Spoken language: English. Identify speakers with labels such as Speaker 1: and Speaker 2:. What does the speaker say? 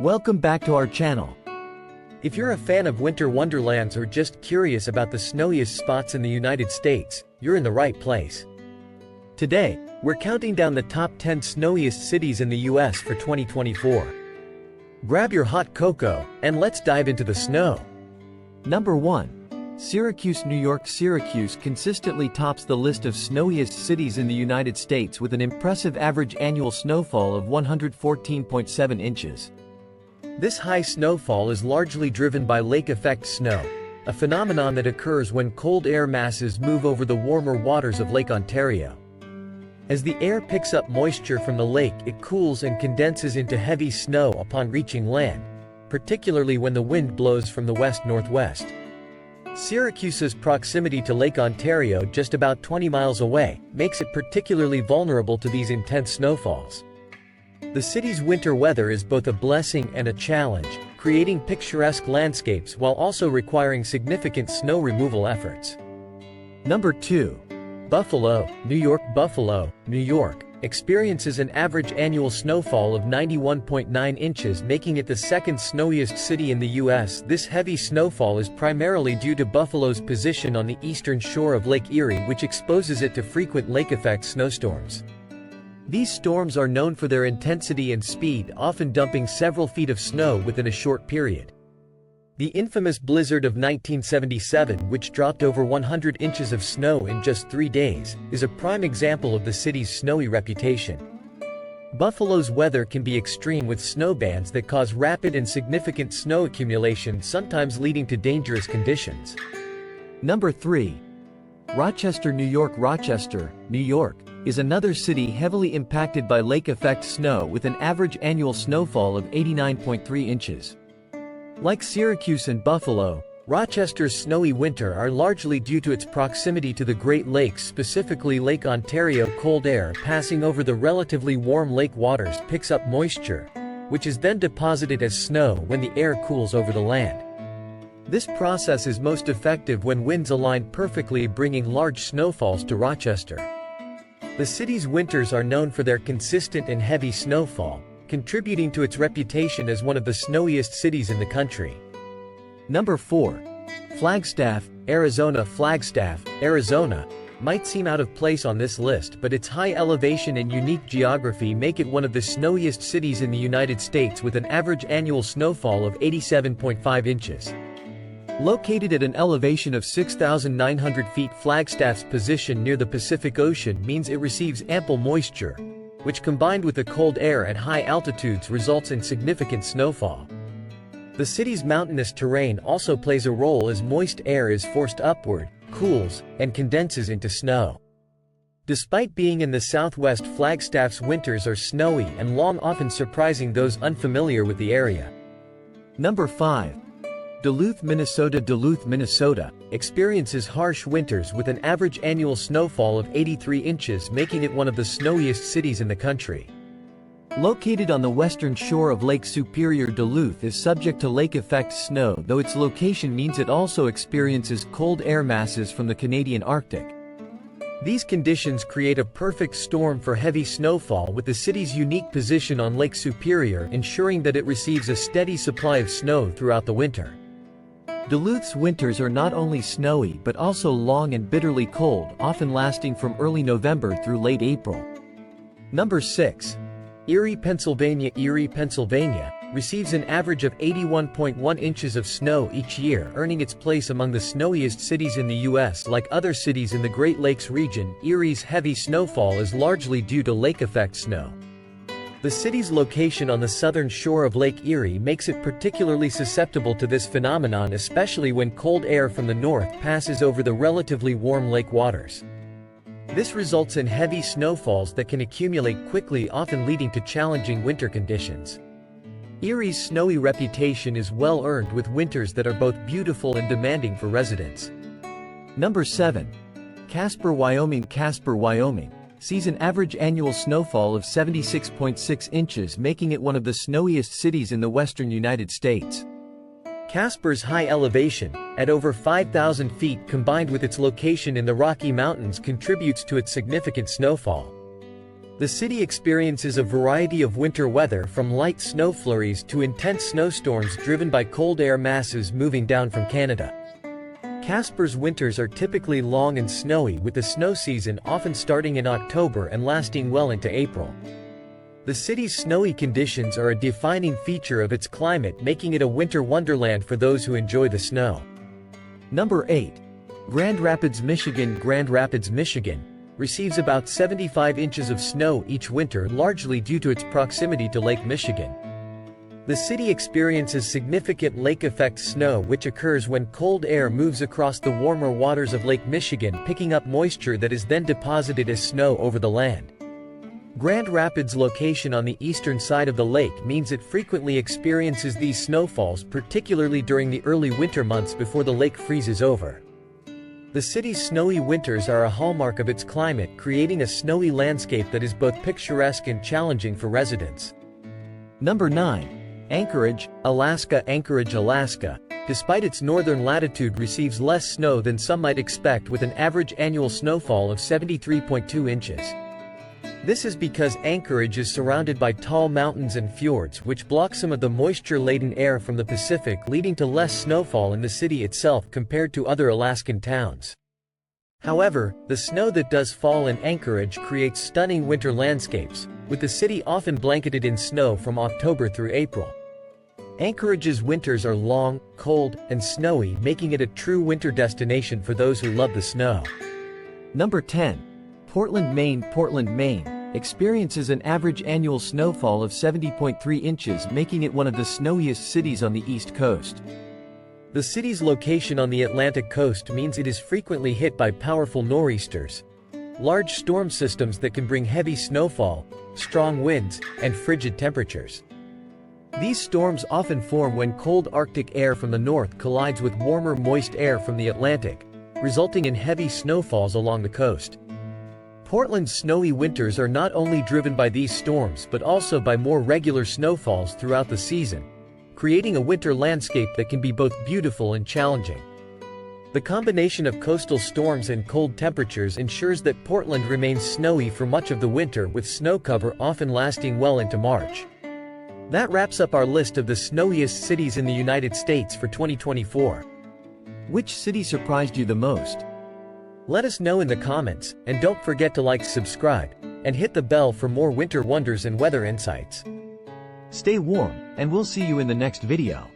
Speaker 1: Welcome back to our channel.
Speaker 2: If you're a fan of winter wonderlands or just curious about the snowiest spots in the United States, you're in the right place. Today, we're counting down the top 10 snowiest cities in the US for 2024. Grab your hot cocoa, and let's dive into the snow.
Speaker 1: Number 1. Syracuse, New York. Syracuse consistently tops the list of snowiest cities in the United States with an impressive average annual snowfall of 114.7 inches.
Speaker 2: This high snowfall is largely driven by lake effect snow, a phenomenon that occurs when cold air masses move over the warmer waters of Lake Ontario. As the air picks up moisture from the lake, it cools and condenses into heavy snow upon reaching land, particularly when the wind blows from the west-northwest. Syracuse's proximity to Lake Ontario, just about 20 miles away, makes it particularly vulnerable to these intense snowfalls. The city's winter weather is both a blessing and a challenge, creating picturesque landscapes while also requiring significant snow removal efforts.
Speaker 1: Number 2.
Speaker 2: Buffalo, New York. Buffalo, New York, experiences an average annual snowfall of 91.9 inches, making it the second snowiest city in the U.S. This heavy snowfall is primarily due to Buffalo's position on the eastern shore of Lake Erie, which exposes it to frequent lake-effect snowstorms. These storms are known for their intensity and speed, often dumping several feet of snow within a short period. The infamous blizzard of 1977, which dropped over 100 inches of snow in just 3 days, is a prime example of the city's snowy reputation. Buffalo's weather can be extreme, with snow bands that cause rapid and significant snow accumulation, sometimes leading to dangerous conditions.
Speaker 1: Number 3. Rochester, New York. Rochester, New York, is another city heavily impacted by lake effect snow with an average annual snowfall of 89.3 inches. Like Syracuse and Buffalo, Rochester's snowy winter are largely due to its proximity to the Great Lakes, specifically Lake Ontario. Cold air passing over the relatively warm lake waters picks up moisture, which is then deposited as snow when the air cools over the land. This process is most effective when winds align perfectly, bringing large snowfalls to Rochester. The city's winters are known for their consistent and heavy snowfall, contributing to its reputation as one of the snowiest cities in the country. Number 4. Flagstaff, Arizona. Flagstaff, Arizona, might seem out of place on this list, but its high elevation and unique geography make it one of the snowiest cities in the United States, with an average annual snowfall of 87.5 inches. Located at an elevation of 6,900 feet, Flagstaff's position near the Pacific Ocean means it receives ample moisture, which combined with the cold air at high altitudes results in significant snowfall. The city's mountainous terrain also plays a role, as moist air is forced upward, cools, and condenses into snow. Despite being in the southwest, Flagstaff's winters are snowy and long, often surprising those unfamiliar with the area. Number 5. Duluth, Minnesota. Duluth, Minnesota, experiences harsh winters with an average annual snowfall of 83 inches, making it one of the snowiest cities in the country. Located on the western shore of Lake Superior, Duluth is subject to lake effect snow, though its location means it also experiences cold air masses from the Canadian Arctic. These conditions create a perfect storm for heavy snowfall, with the city's unique position on Lake Superior ensuring that it receives a steady supply of snow throughout the winter. Duluth's winters are not only snowy but also long and bitterly cold, often lasting from early November through late April. Number 6. Erie, Pennsylvania. Erie, Pennsylvania, receives an average of 81.1 inches of snow each year, earning its place among the snowiest cities in the U.S. Like other cities in the Great Lakes region, Erie's heavy snowfall is largely due to lake effect snow. The city's location on the southern shore of Lake Erie makes it particularly susceptible to this phenomenon, especially when cold air from the north passes over the relatively warm lake waters. This results in heavy snowfalls that can accumulate quickly, often leading to challenging winter conditions. Erie's snowy reputation is well earned, with winters that are both beautiful and demanding for residents. Number 7. Casper, Wyoming. Casper, Wyoming, sees an average annual snowfall of 76.6 inches, making it one of the snowiest cities in the western United States. Casper's high elevation, at over 5,000 feet, combined with its location in the Rocky Mountains, contributes to its significant snowfall.
Speaker 2: The city experiences a variety of winter weather from light snow flurries to intense snowstorms driven by cold air masses moving down from Canada. Casper's winters are typically long and snowy, with the snow season often starting in October and lasting well into April. The city's snowy conditions are a defining feature of its climate, making it a winter wonderland for those who enjoy the snow.
Speaker 1: Number 8. Grand Rapids, Michigan. Grand Rapids, Michigan receives about 75 inches of snow each winter, largely due to its proximity to Lake Michigan. The city experiences significant lake-effect snow, which occurs when cold air moves across the warmer waters of Lake Michigan, picking up moisture that is then deposited as snow over the land. Grand Rapids' location on the eastern side of the lake means it frequently experiences these snowfalls, particularly during the early winter months before the lake freezes over. The city's snowy winters are a hallmark of its climate, creating a snowy landscape that is both picturesque and challenging for residents. Number 9. Anchorage, Alaska. Anchorage, Alaska, despite its northern latitude, receives less snow than some might expect, with an average annual snowfall of 73.2 inches. This is because Anchorage is surrounded by tall mountains and fjords, which block some of the moisture-laden air from the Pacific, leading to less snowfall in the city itself compared to other Alaskan towns. However, the snow that does fall in Anchorage creates stunning winter landscapes, with the city often blanketed in snow from October through April. Anchorage's winters are long, cold, and snowy, making it a true winter destination for those who love the snow. Number 10. Portland, Maine. Portland, Maine experiences an average annual snowfall of 70.3 inches, making it one of the snowiest cities on the East Coast.
Speaker 2: The city's location on the Atlantic coast means it is frequently hit by powerful nor'easters, large storm systems that can bring heavy snowfall, strong winds, and frigid temperatures. These storms often form when cold Arctic air from the north collides with warmer, moist air from the Atlantic, resulting in heavy snowfalls along the coast. Portland's snowy winters are not only driven by these storms but also by more regular snowfalls throughout the season, creating a winter landscape that can be both beautiful and challenging. The combination of coastal storms and cold temperatures ensures that Portland remains snowy for much of the winter, with snow cover often lasting well into March. That wraps up our list of the snowiest cities in the United States for 2024.
Speaker 1: Which city surprised you the most?
Speaker 2: Let us know in the comments, and don't forget to like, subscribe, and hit the bell for more winter wonders and weather insights.
Speaker 1: Stay warm, and we'll see you in the next video.